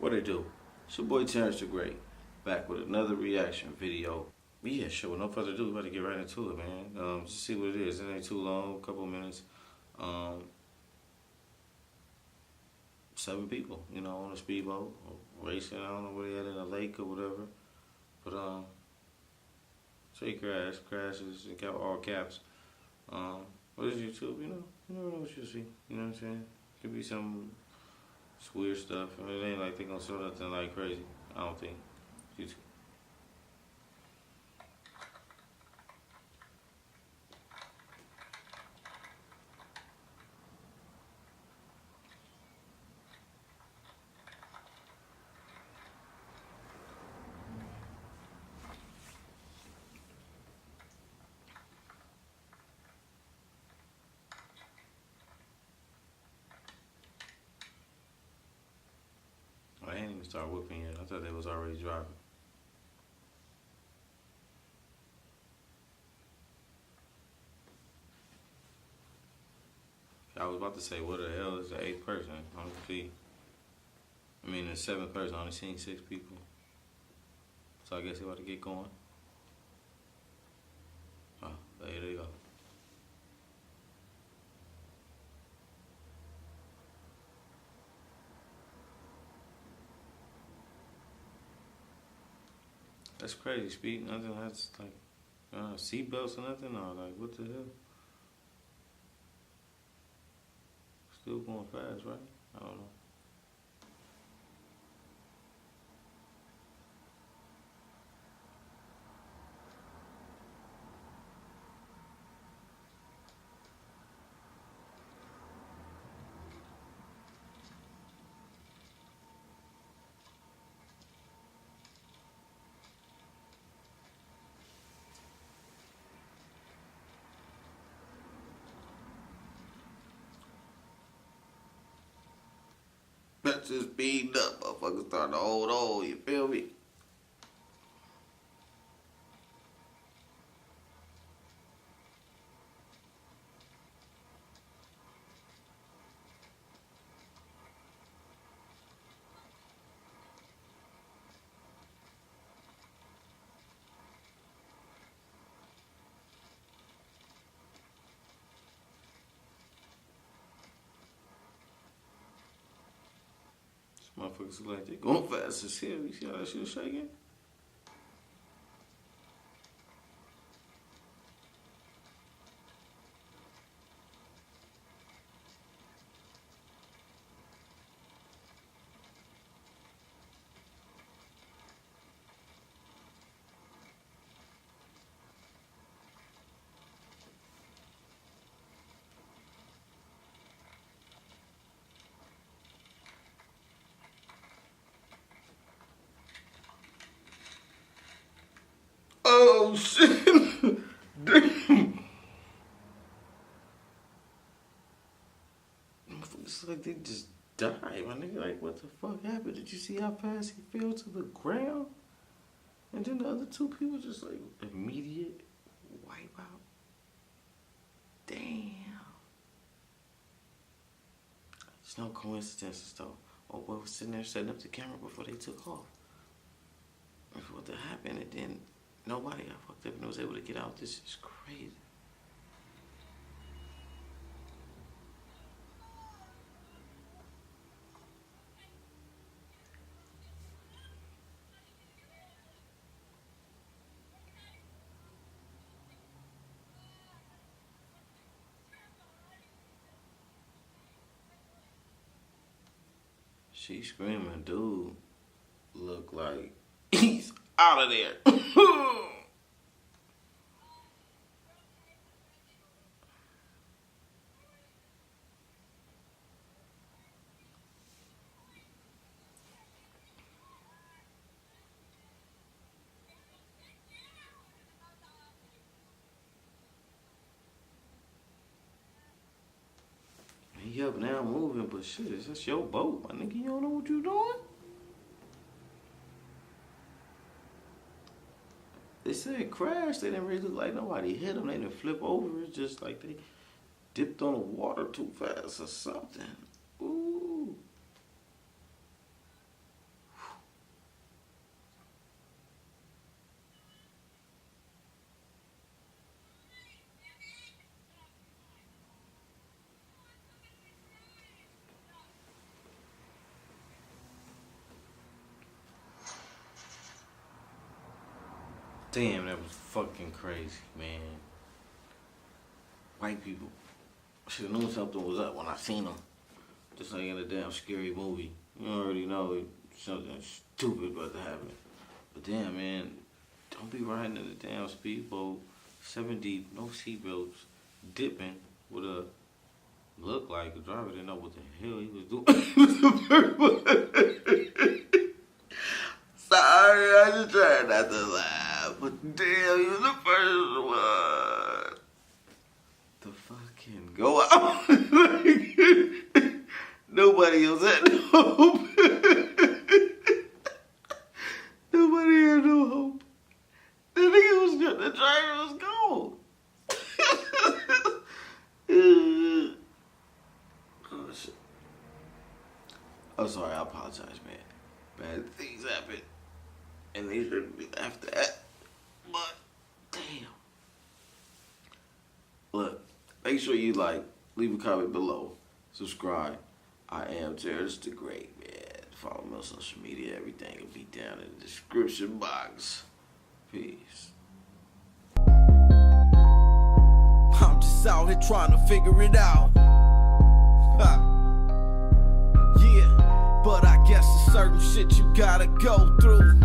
What it do? It's your boy Terrence the Great, back with another reaction video. Yeah, sure. With no further ado, we about to get right into it, man. Just see what it is. It ain't too long, a couple of minutes. 7 people, on a speedboat, racing. I don't know where they at in a lake or whatever. But say crashes, and all caps. What is YouTube? You never know what you'll see. You know what I'm saying? Could be some weird stuff. I mean, it ain't like they gonna show nothing like crazy. I don't think. YouTube. I ain't even start whipping yet. I thought they was already driving. I was about to say, what the hell is the 8th person? I don't see. I mean, the 7th person. I only seen 6 people. So I guess they about to get going. Oh, there they go. That's crazy. Speed, nothing. That's like seatbelts or nothing. Or like, what the hell? Still going fast, right? I don't know. That's just speeding up. Motherfuckers starting to hold on. You feel me? Motherfuckers look like they going fast as hell. You see how that shit shaking? Oh shit! Damn. Motherfuckers like they just died, my nigga. Like, what the fuck happened? Did you see how fast he fell to the ground? And then the other 2 people just like immediate wipe out. Damn. It's no coincidence though. Old boy was sitting there setting up the camera before they took off. That's what happened, and then nobody got fucked up and was able to get out. This is crazy. She screaming, dude. Look like he's out of there. He up now moving, but shit, is this your boat, my nigga? You don't know what you doing? They said it crashed. They didn't really look like nobody hit them. They didn't flip over. It's just like they dipped on the water too fast or something. Ooh. Damn, that was fucking crazy, man. White people. Should have known something was up when I seen them. Just like in a damn scary movie. You already know something stupid about to happen. But damn, man, don't be riding in the damn speedboat, 7 deep, no seatbelts, dipping with a look like the driver didn't know what the hell he was doing. Sorry, I just tried not to laugh, but damn, he was the first one to fucking go out. Nobody else had no hope. Nobody had no hope. The nigga was good. The driver was gone. Oh, shit. I'm sorry, I apologize, man. Bad things happen. And they shouldn't be laughed at. But, damn. Look, make sure you leave a comment below, subscribe. I am Terrence the Great, man. Follow me on social media. Everything will be down in the description box. Peace. I'm just out here trying to figure it out. Yeah, but I guess there's certain shit you gotta go through.